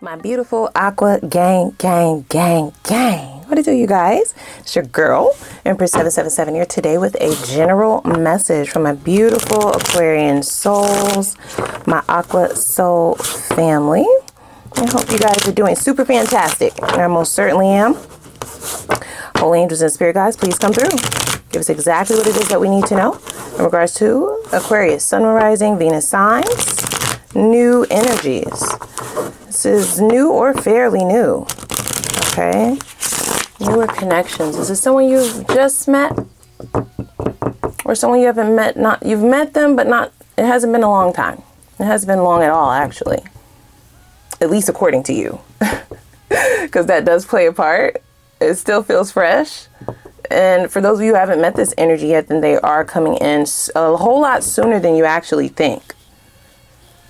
My beautiful Aqua gang. What do you guys? It's your girl, Empress 777 here today with a general message from my beautiful Aquarian souls, my Aqua soul family. I hope you guys are doing super fantastic. And I most certainly am. Holy angels and spirit guides, please come through. Give us exactly what it is that we need to know in regards to Aquarius, sun, rising, Venus signs, new energies. This is new or fairly new. Okay. Newer connections. Is this someone you've just met? Or someone you haven't met? You've met them, but it hasn't been a long time. It hasn't been long at all, actually. At least according to you. Because that does play a part. It still feels fresh. And for those of you who haven't met this energy yet, then they are coming in a whole lot sooner than you actually think.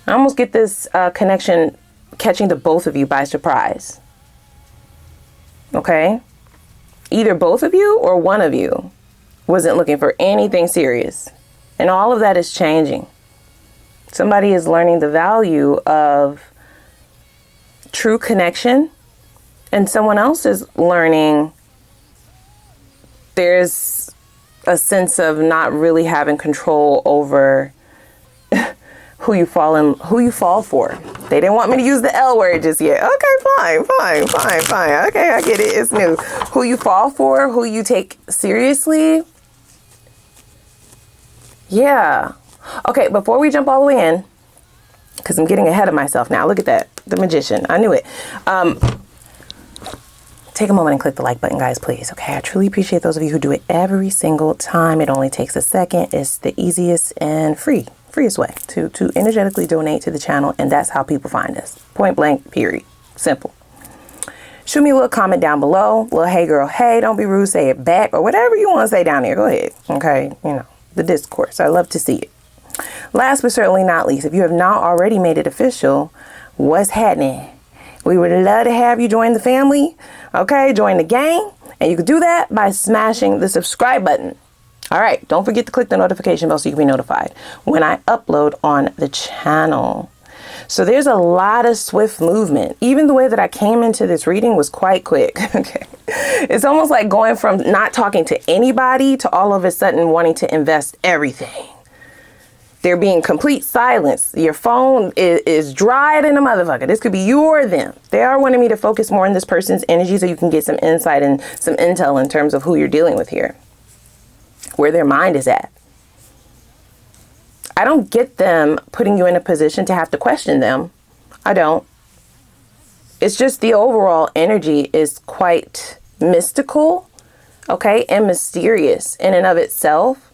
I almost get this connection catching the both of you by surprise. Okay? Either both of you or one of you wasn't looking for anything serious. And all of that is changing. Somebody is learning the value of true connection, and someone else is learning there's a sense of not really having control over who you fall for. They didn't want me to use the L word just yet. Okay, fine. Okay, I get it. It's new. Who you fall for, who you take seriously. Yeah. Okay, before we jump all the way in, because I'm getting ahead of myself now. Look at that. The magician. I knew it. Take a moment and click the like button, guys, please. Okay, I truly appreciate those of you who do it every single time. It only takes a second. It's the easiest and freest way to energetically donate to the channel, and that's how people find us. Point blank, period. Simple. Shoot me a little comment down below. Little hey girl, hey, don't be rude, say it back, or whatever you want to say down there. Go ahead. Okay, the discourse. I love to see it. Last but certainly not least, if you have not already made it official, what's happening? We would love to have you join the family. Okay, join the gang. And you can do that by smashing the subscribe button. All right, don't forget to click the notification bell so you can be notified when I upload on the channel. So there's a lot of swift movement. Even the way that I came into this reading was quite quick. Okay, it's almost like going from not talking to anybody to all of a sudden wanting to invest everything. There being complete silence. Your phone is dried in a motherfucker. This could be you or them. They are wanting me to focus more on this person's energy so you can get some insight and some intel in terms of who you're dealing with here. Where their mind is at. I don't get them putting you in a position to have to question them. I don't. It's just the overall energy is quite mystical, okay, and mysterious in and of itself.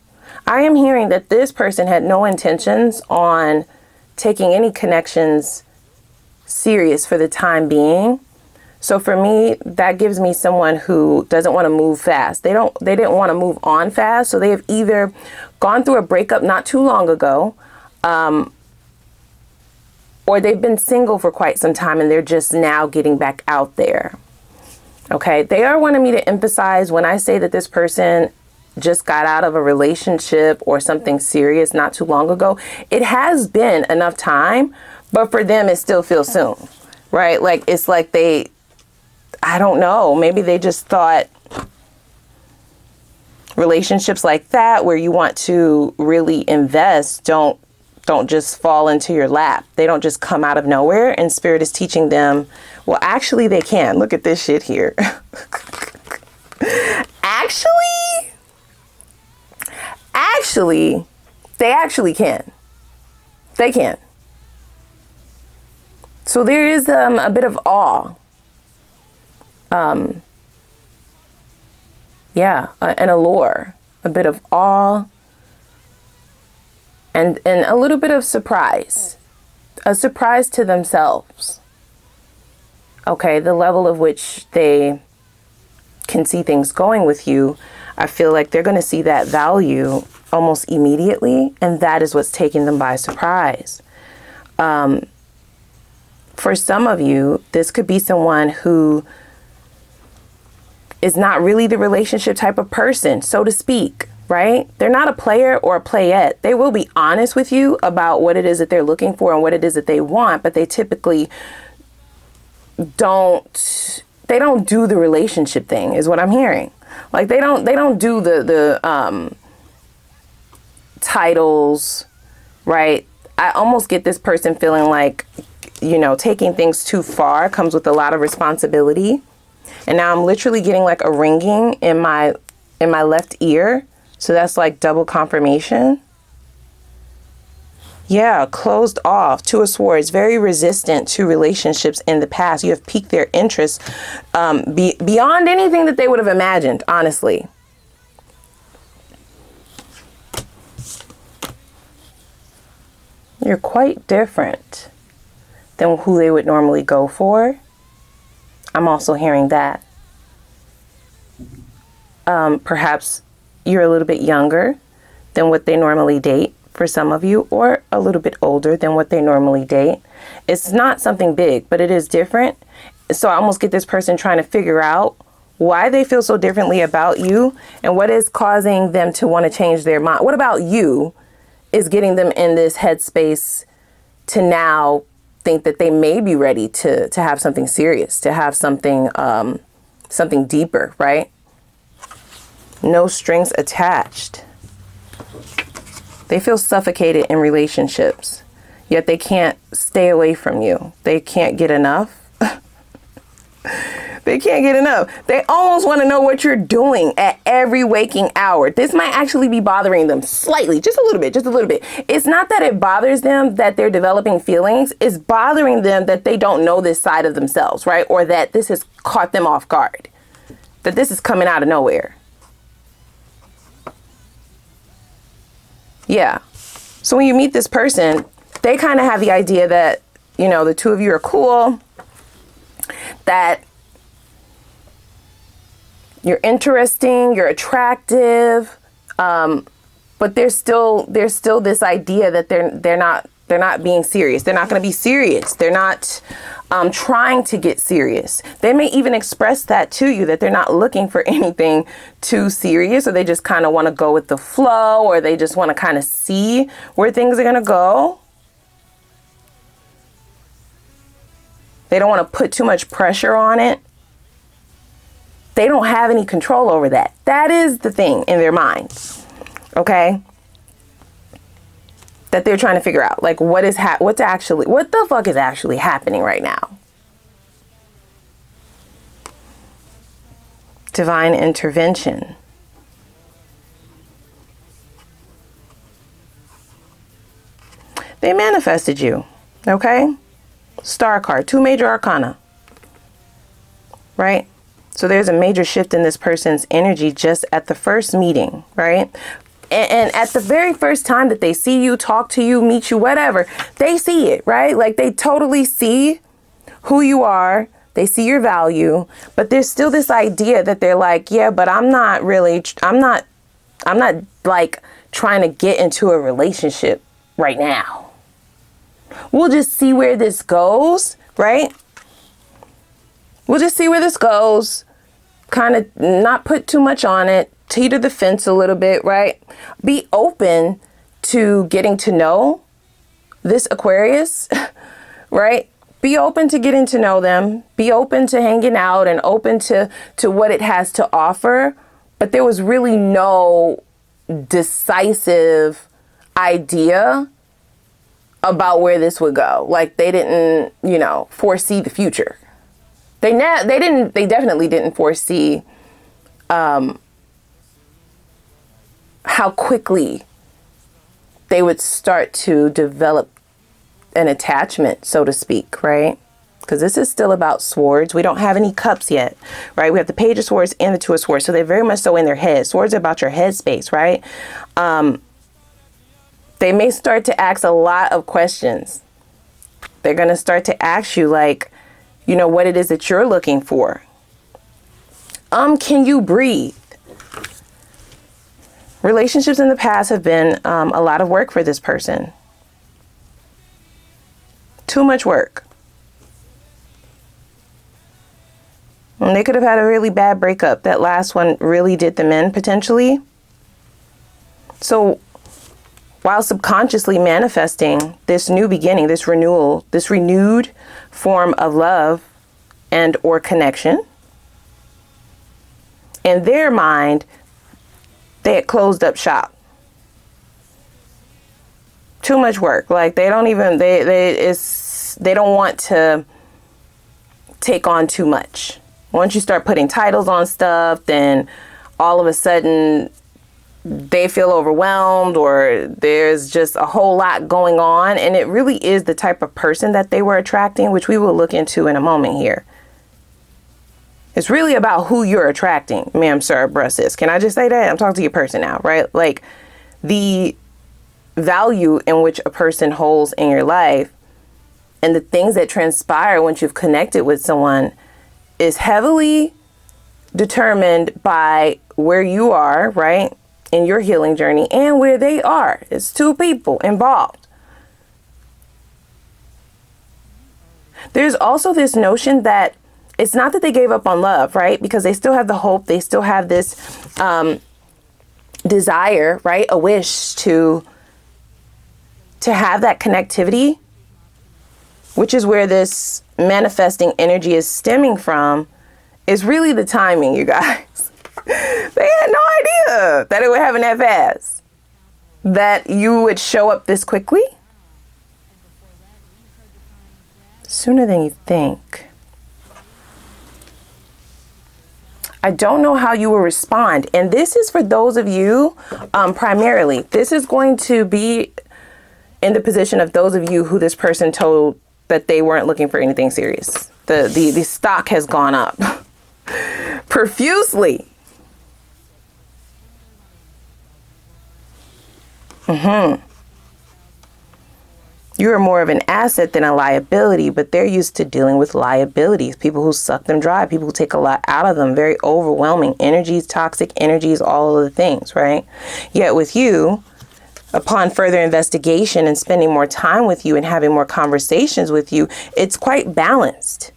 I am hearing that this person had no intentions on taking any connections serious for the time being. So for me, that gives me someone who doesn't want to move fast. They didn't want to move on fast. So they have either gone through a breakup not too long ago, or they've been single for quite some time and they're just now getting back out there. Okay. They are wanting me to emphasize when I say that this person just got out of a relationship or something serious not too long ago. It has been enough time, but for them, it still feels soon, right? Like, it's like I don't know, maybe they just thought relationships like that where you want to really invest don't just fall into your lap. They don't just come out of nowhere, and Spirit is teaching them, well, actually they can. Look at this shit here. Actually, they actually can. They can. So there is a bit of awe. An allure, a bit of awe, and a little bit of surprise, a surprise to themselves. Okay, the level of which they can see things going with you, I feel like they're going to see that value almost immediately, and that is what's taking them by surprise. For some of you, this could be someone who is not really the relationship type of person, so to speak, right? They're not a player or a playette. They will be honest with you about what it is that they're looking for and what it is that they want, but they typically they don't do the relationship thing, is what I'm hearing. Like they don't do the titles, right? I almost get this person feeling like, you know, taking things too far comes with a lot of responsibility. And now I'm literally getting like a ringing in my left ear. So that's like double confirmation. Yeah, closed off. Two of Swords, very resistant to relationships in the past. You have piqued their interest beyond anything that they would have imagined, honestly. You're quite different than who they would normally go for. I'm also hearing that. Perhaps you're a little bit younger than what they normally date for some of you, or a little bit older than what they normally date. It's not something big, but it is different. So I almost get this person trying to figure out why they feel so differently about you and what is causing them to want to change their mind. What about you is getting them in this headspace to now think that they may be ready to have something serious, to have something, something deeper, right? No strings attached. They feel suffocated in relationships, yet they can't stay away from you. They can't get enough. They can't get enough. They almost want to know what you're doing at every waking hour. This might actually be bothering them slightly, just a little bit, just a little bit. It's not that it bothers them that they're developing feelings. It's bothering them that they don't know this side of themselves, right? Or that this has caught them off guard, that this is coming out of nowhere. Yeah. So when you meet this person, they kind of have the idea that, you know, the two of you are cool, that you're interesting, you're attractive, but there's still this idea that they're not being serious. They're not going to be serious. They're not trying to get serious. They may even express that to you, that they're not looking for anything too serious, or they just kind of want to go with the flow, or they just want to kind of see where things are going to go. They don't want to put too much pressure on it. They don't have any control over that. That is the thing in their minds. Okay? That they're trying to figure out, like, what the fuck is actually happening right now? Divine intervention. They manifested you. Okay? Star card, 2 major arcana. Right? So there's a major shift in this person's energy just at the first meeting, right? And at the very first time that they see you, talk to you, meet you, whatever, they see it, right? Like they totally see who you are. They see your value, but there's still this idea that they're like, yeah, but I'm not like trying to get into a relationship right now. We'll just see where this goes, right? We'll just see where this goes, kind of not put too much on it, teeter the fence a little bit, right? Be open to getting to know this Aquarius, right? Be open to getting to know them. Be open to hanging out and open to what it has to offer. But there was really no decisive idea about where this would go. Like they didn't, you know, foresee the future. They definitely didn't foresee how quickly they would start to develop an attachment, so to speak, right? Because this is still about swords. We don't have any cups yet, right? We have the Page of Swords and the Two of Swords. So they're very much so in their head. Swords are about your head space, right? They may start to ask a lot of questions. They're going to start to ask you, like, you know, what it is that you're looking for. Can you breathe? Relationships in the past have been a lot of work for this person. Too much work. And they could have had a really bad breakup. That last one really did them in, potentially. So while subconsciously manifesting this new beginning, this renewal, this renewed form of love, and or connection. In their mind, they had closed up shop. Too much work. Like they don't even, they don't want to take on too much. Once you start putting titles on stuff, then all of a sudden they feel overwhelmed, or there's just a whole lot going on. And it really is the type of person that they were attracting, which we will look into in a moment here. It's really about who you're attracting, ma'am, sir, bruh, sis. Can I just say that? I'm talking to your person now, right? Like the value in which a person holds in your life and the things that transpire once you've connected with someone is heavily determined by where you are, right, in your healing journey and where they are. It's two people involved. There's also this notion that it's not that they gave up on love, right? Because they still have the hope. They still have this desire, right? A wish to have that connectivity, which is where this manifesting energy is stemming from, is really the timing, you guys. They had no idea that it would happen that fast, that you would show up this quickly. Sooner than you think. I don't know how you will respond. And this is for those of you, primarily, this is going to be in the position of those of you who this person told that they weren't looking for anything serious. The stock has gone up profusely. You are more of an asset than a liability, but they're used to dealing with liabilities. People who suck them dry, people who take a lot out of them, very overwhelming energies, toxic energies, all of the things, right? Yet with you, upon further investigation and spending more time with you and having more conversations with you, it's quite balanced.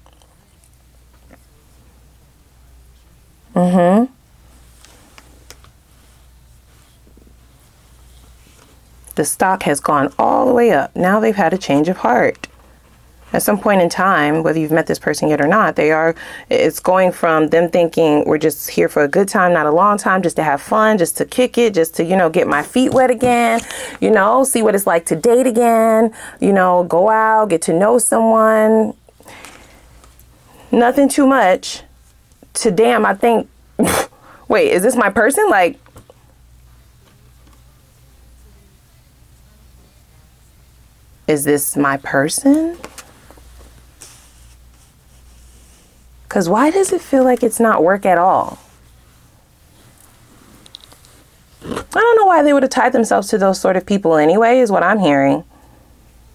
The stock has gone all the way up. Now they've had a change of heart. At some point in time, whether you've met this person yet or not, it's going from them thinking we're just here for a good time, not a long time, just to have fun, just to kick it, just to, get my feet wet again, see what it's like to date again, go out, get to know someone. Nothing too much to damn, I think, wait, is this my person? Like, is this my person? Because why does it feel like it's not work at all? I don't know why they would have tied themselves to those sort of people anyway, is what I'm hearing.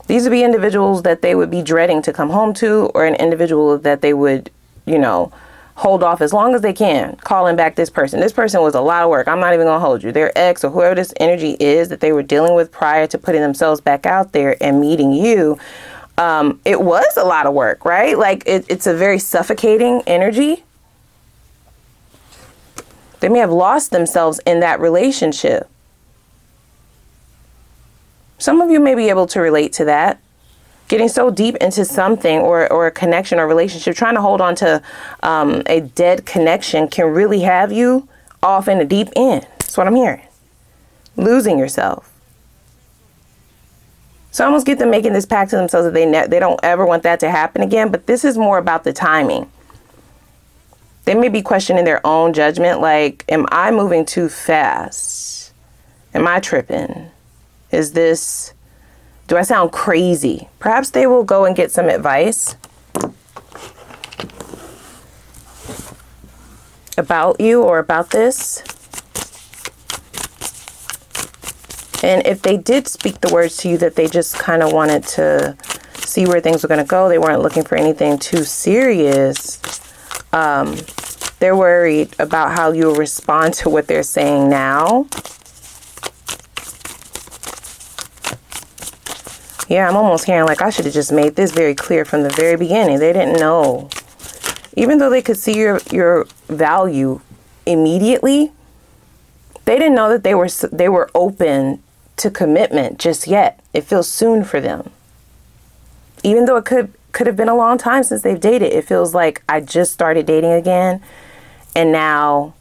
These would be individuals that they would be dreading to come home to, or an individual that they would, hold off as long as they can, calling back this person. This person was a lot of work. I'm not even going to hold you. Their ex or whoever this energy is that they were dealing with prior to putting themselves back out there and meeting you. It was a lot of work, right? Like it's a very suffocating energy. They may have lost themselves in that relationship. Some of you may be able to relate to that. Getting so deep into something or a connection or relationship, trying to hold on to a dead connection can really have you off in the deep end. That's what I'm hearing. Losing yourself. So I almost get them making this pact to themselves that they don't ever want that to happen again. But this is more about the timing. They may be questioning their own judgment. Like, am I moving too fast? Am I tripping? Do I sound crazy? Perhaps they will go and get some advice about you or about this. And if they did speak the words to you that they just kind of wanted to see where things were going to go, they weren't looking for anything too serious. They're worried about how you'll respond to what they're saying now. Yeah, I'm almost hearing like I should have just made this very clear from the very beginning. They didn't know. Even though they could see your value immediately, they didn't know that they were open to commitment just yet. It feels soon for them. Even though it could could have been a long time since they've dated. It feels like I just started dating again, and now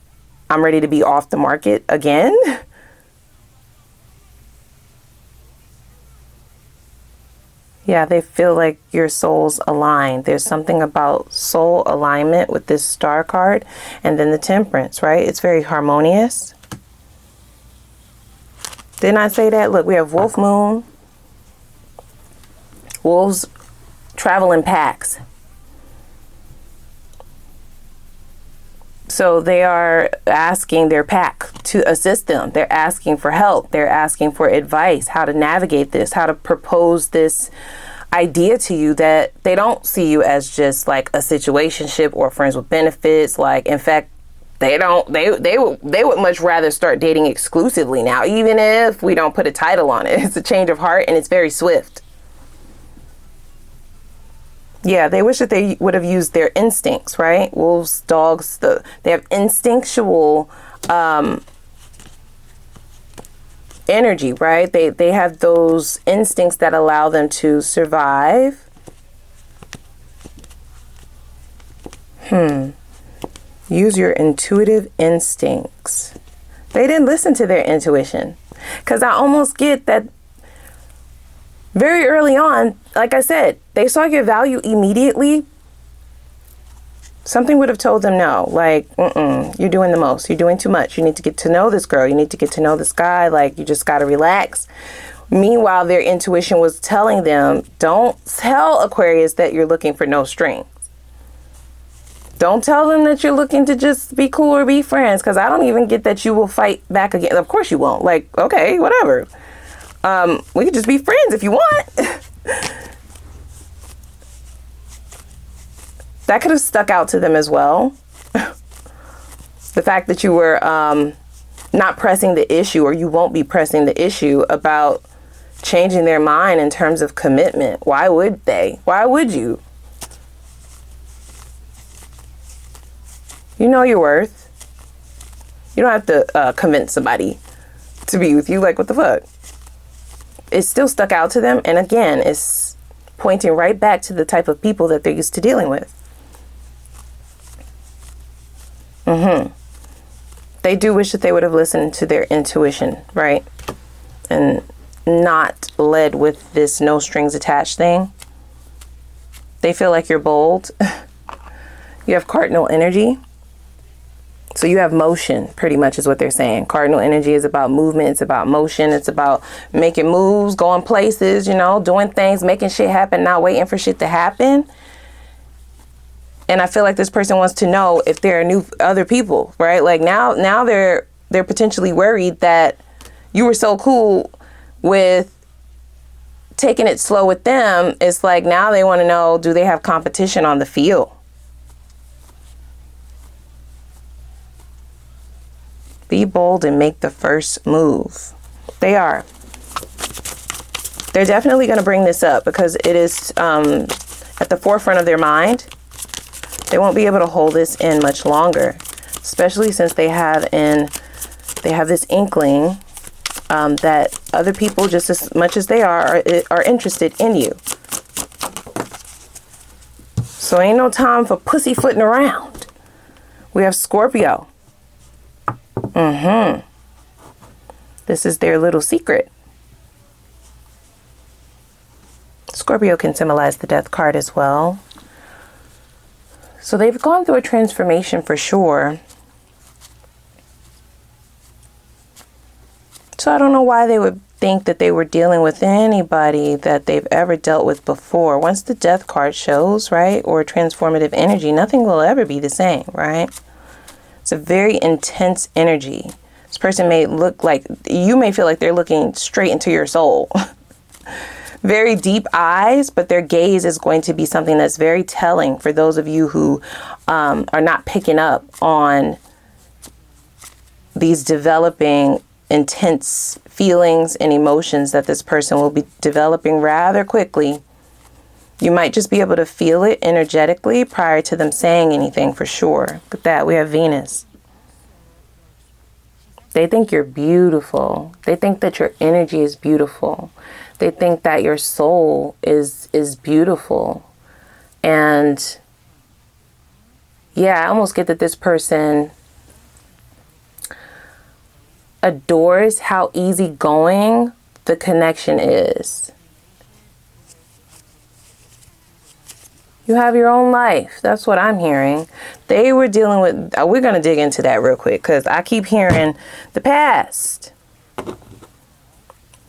I'm ready to be off the market again. Yeah, they feel like your souls aligned. There's something about soul alignment with this star card, and then the Temperance, right? It's very harmonious. Didn't I say that? Look, we have Wolf Moon. Wolves travel in packs. So they are asking their pack to assist them. They're asking for help. They're asking for advice, how to navigate this, how to propose this idea to you, that they don't see you as just like a situationship or friends with benefits. Like, in fact, they would much rather start dating exclusively now, even if we don't put a title on it. It's a change of heart, and it's very swift. Yeah, they wish that they would have used their instincts, right? Wolves, dogs, they have instinctual energy, right? They have those instincts that allow them to survive. Use your intuitive instincts. They didn't listen to their intuition, because I almost get that very early on, like I said, they saw your value immediately. Something would have told them no, like, you're doing the most. You're doing too much. You need to get to know this girl. You need to get to know this guy. Like, you just got to relax. Meanwhile, their intuition was telling them, don't tell Aquarius that you're looking for no strings. Don't tell them that you're looking to just be cool or be friends, because I don't even get that you will fight back again. Of course you won't. Like, okay, whatever. We could just be friends if you want. That could have stuck out to them as well. The fact that you were not pressing the issue, or you won't be pressing the issue about changing their mind in terms of commitment. Why would they? Why would you? You know your worth. You don't have to convince somebody to be with you. Like, what the fuck? It still stuck out to them. And again, it's pointing right back to the type of people that they're used to dealing with. They do wish that they would have listened to their intuition, right? And not led with this no strings attached thing. They feel like you're bold. You have cardinal energy. So you have motion, pretty much is what they're saying. Cardinal energy is about movement. It's about motion. It's about making moves, going places, you know, doing things, making shit happen, not waiting for shit to happen. And I feel like this person wants to know if there are other people, right? Like now they're potentially worried that you were so cool with taking it slow with them. It's like now they want to know, do they have competition on the field? Be bold and make the first move. They are. They're definitely going to bring this up because it is at the forefront of their mind. They won't be able to hold this in much longer, especially since they have this inkling that other people, just as much as they are interested in you. So ain't no time for pussyfooting around. We have Scorpio. This is their little secret. Scorpio can symbolize the death card as well. So they've gone through a transformation for sure. So I don't know why they would think that they were dealing with anybody that they've ever dealt with before. Once the death card shows, right, or transformative energy, nothing will ever be the same, right? It's a very intense energy. This person may look like, you may feel like they're looking straight into your soul. Very deep eyes, but their gaze is going to be something that's very telling for those of you who are not picking up on these developing intense feelings and emotions that this person will be developing rather quickly. You might just be able to feel it energetically prior to them saying anything for sure. Look at that. We have Venus. They think you're beautiful. They think that your energy is beautiful. They think that your soul is beautiful. And yeah, I almost get that this person adores how easygoing the connection is. You have your own life. That's what I'm hearing. They were dealing with, we're going to dig into that real quick because I keep hearing the past.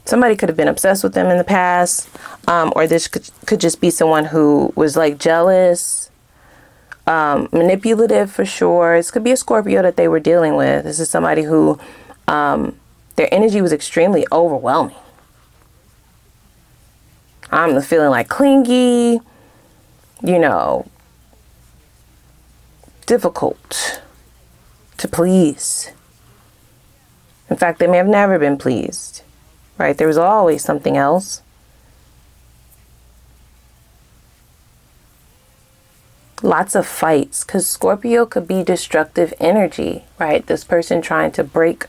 Somebody could have been obsessed with them in the past, or this could just be someone who was like jealous, manipulative for sure. This could be a Scorpio that they were dealing with. This is somebody who their energy was extremely overwhelming. I'm feeling like clingy, you know, difficult to please. In fact, they may have never been pleased, right? There was always something else. Lots of fights, because Scorpio could be destructive energy, right? This person trying to break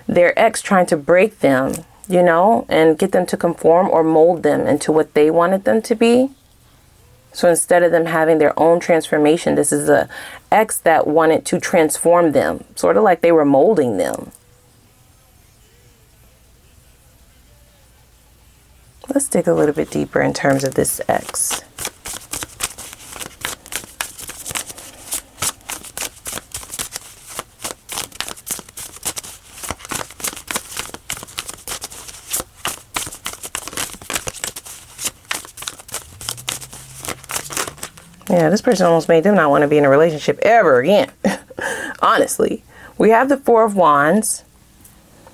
their ex, trying to break them, you know, and get them to conform or mold them into what they wanted them to be. So instead of them having their own transformation, this is a ex that wanted to transform them, sort of like they were molding them. Let's dig a little bit deeper in terms of this ex. Yeah, this person almost made them not want to be in a relationship ever again. Honestly, we have the Four of Wands.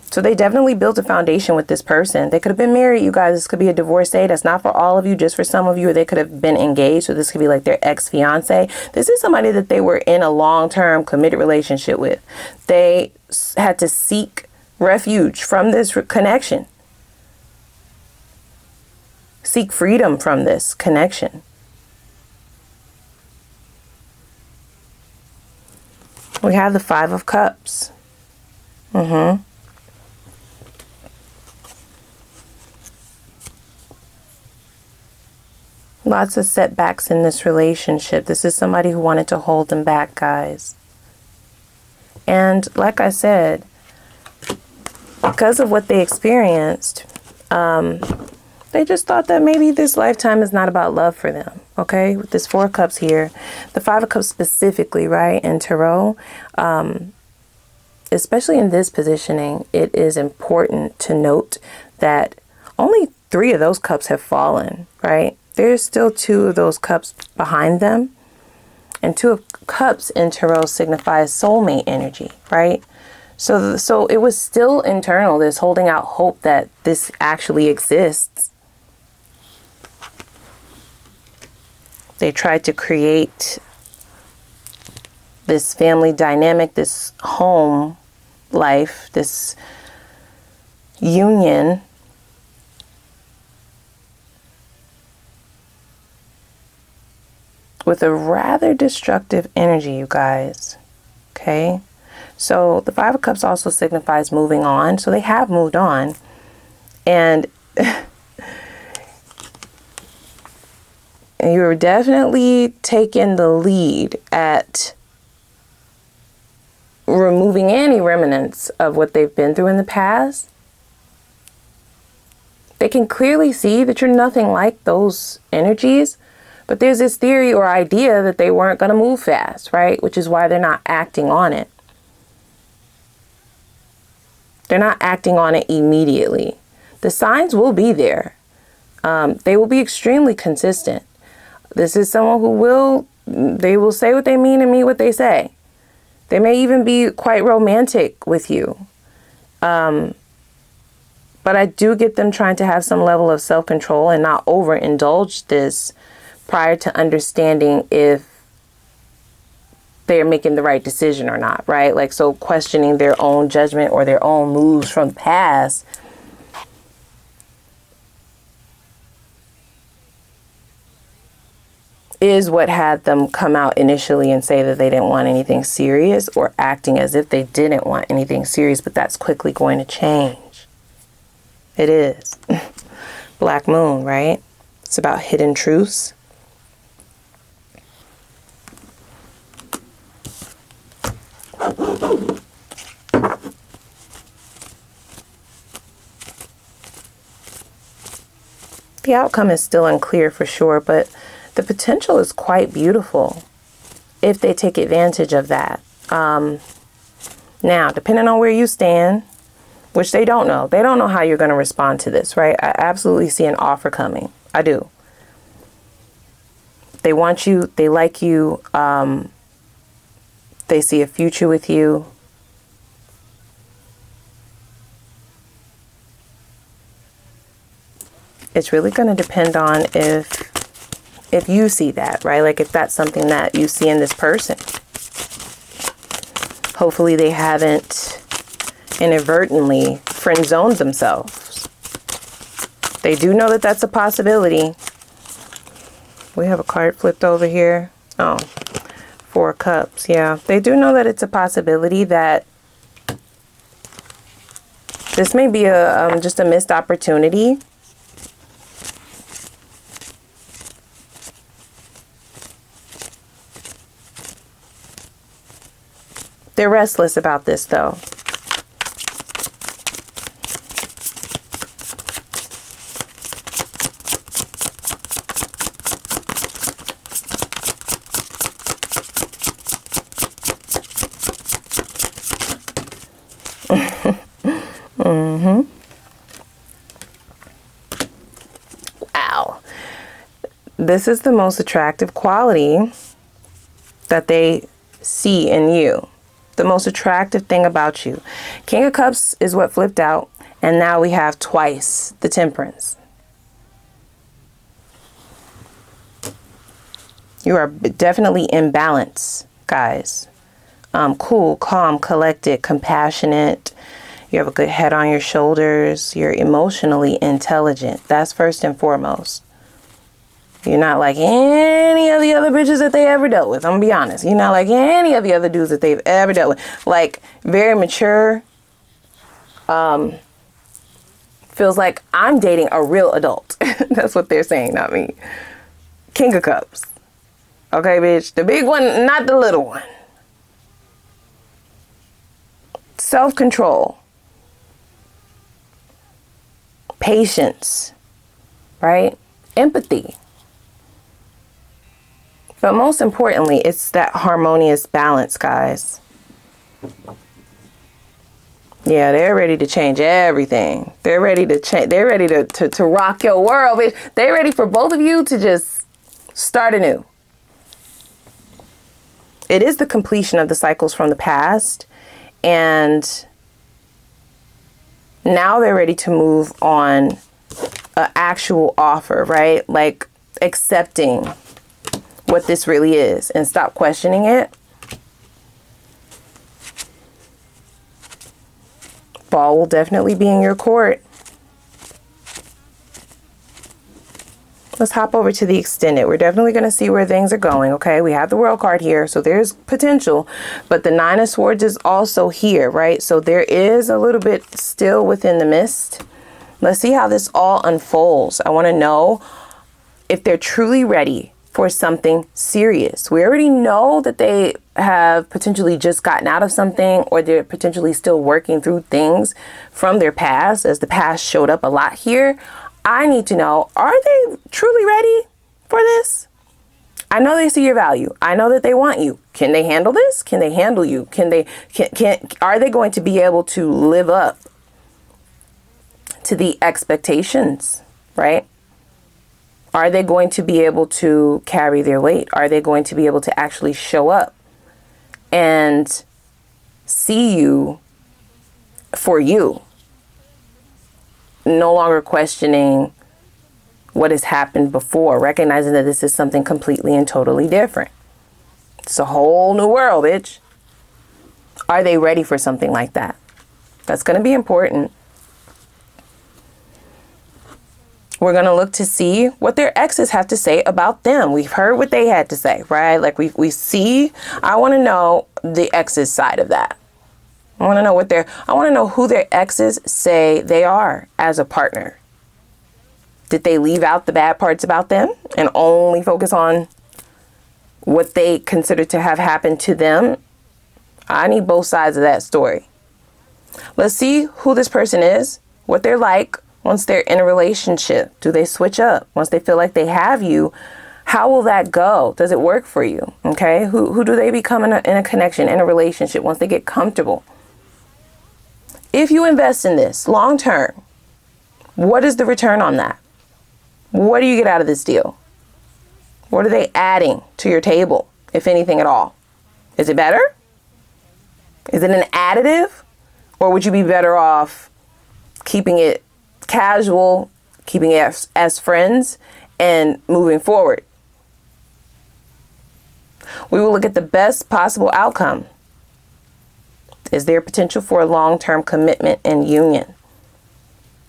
So they definitely built a foundation with this person. They could have been married, you guys. This could be a divorcee. That's not for all of you, just for some of you. Or they could have been engaged. So this could be like their ex-fiance. This is somebody that they were in a long-term committed relationship with. They had to seek refuge from this connection. Seek freedom from this connection. We have the Five of Cups. Lots of setbacks in this relationship. This is somebody who wanted to hold them back, guys. And like I said, because of what they experienced, they just thought that maybe this lifetime is not about love for them. Okay, with this Four of Cups here, the Five of Cups specifically, right, in Tarot, especially in this positioning, it is important to note that only 3 of those cups have fallen, right? There's still 2 of those cups behind them. And 2 of Cups in Tarot signifies soulmate energy, right? So it was still internal, this holding out hope that this actually exists. They tried to create this family dynamic, this home life, this union. With a rather destructive energy, you guys. Okay. So the Five of Cups also signifies moving on. So they have moved on. And you're definitely taking the lead at removing any remnants of what they've been through in the past. They can clearly see that you're nothing like those energies. But there's this theory or idea that they weren't going to move fast, right? Which is why they're not acting on it. They're not acting on it immediately. The signs will be there. They will be extremely consistent. This is someone who they will say what they mean and mean what they say. They may even be quite romantic with you. But I do get them trying to have some level of self-control and not overindulge this prior to understanding if they're making the right decision or not, right? Like, so questioning their own judgment or their own moves from the past. Is what had them come out initially and say that they didn't want anything serious, or acting as if they didn't want anything serious, but that's quickly going to change. It is. Black Moon, right? It's about hidden truths. The outcome is still unclear for sure, but the potential is quite beautiful if they take advantage of that. Now, depending on where you stand, which they don't know. They don't know how you're going to respond to this, right? I absolutely see an offer coming. I do. They want you. They like you. They see a future with you. It's really going to depend on if you see that, right? Like if that's something that you see in this person. Hopefully they haven't inadvertently friend zoned themselves. They do know that that's a possibility. We have a card flipped over here. Oh, 4 of Cups. Yeah, they do know that it's a possibility that this may be a just a missed opportunity. They're restless about this, though. Wow. This is the most attractive quality that they see in you. The most attractive thing about you. King of Cups is what flipped out. And now we have twice the Temperance. You are definitely in balance, guys. Cool, calm, collected, compassionate. You have a good head on your shoulders. You're emotionally intelligent. That's first and foremost. You're not like any of the other bitches that they ever dealt with. I'm gonna be honest. You're not like any of the other dudes that they've ever dealt with. Like, very mature. Feels like I'm dating a real adult. That's what they're saying, not me. King of Cups. Okay, bitch. The big one, not the little one. Self-control. Patience. Right? Empathy. But most importantly, it's that harmonious balance, guys. Yeah, they're ready to change everything. They're ready to change. They're ready to rock your world. They're ready for both of you to just start anew. It is the completion of the cycles from the past. And now they're ready to move on an actual offer, right? Like accepting what this really is and stop questioning it. Ball will definitely be in your court. Let's hop over to the extended. We're definitely going to see where things are going. Okay, we have the World card here, so there's potential, but the 9 of Swords is also here, right? So there is a little bit still within the mist. Let's see how this all unfolds. I want to know if they're truly ready for something serious. We already know that they have potentially just gotten out of something, or they're potentially still working through things from their past, as the past showed up a lot here. I need to know, are they truly ready for this? I know they see your value. I know that they want you. Can they handle this? Can they handle you? Are they going to be able to live up to the expectations, right? Are they going to be able to carry their weight? Are they going to be able to actually show up and see you for you? No longer questioning what has happened before, recognizing that this is something completely and totally different. It's a whole new world, bitch. Are they ready for something like that? That's going to be important. We're going to look to see what their exes have to say about them. We've heard what they had to say, right? Like we see, I want to know the exes side of that. I want to know who their exes say they are as a partner. Did they leave out the bad parts about them and only focus on what they consider to have happened to them? I need both sides of that story. Let's see who this person is, what they're like, Once they're in a relationship, do they switch up? Once they feel like they have you, how will that go? Does it work for you? Okay. Who do they become in a connection, in a relationship once they get comfortable? If you invest in this long term, what is the return on that? What do you get out of this deal? What are they adding to your table, if anything at all? Is it better? Is it an additive? Or would you be better off keeping it casual, keeping it as friends, and moving forward? We will look at the best possible outcome. Is there potential for a long-term commitment and union?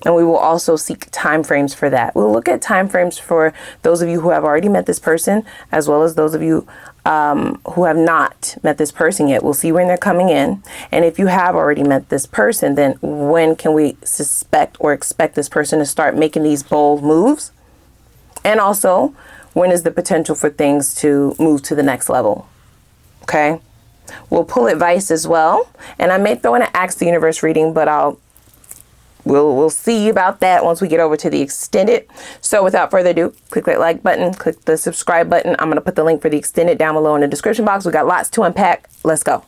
And we will also seek timeframes for that. We'll look at timeframes for those of you who have already met this person, as well as those of you who have not met this person yet. We'll see when they're coming in. And if you have already met this person, then when can we suspect or expect this person to start making these bold moves? And also, when is the potential for things to move to the next level? Okay. We'll pull advice as well. And I may throw in an Ask the Universe reading, but we'll see about that once we get over to the extended. So without further ado, click that like button, click the subscribe button. I'm going to put the link for the extended down below in the description box. We got lots to unpack. Let's go.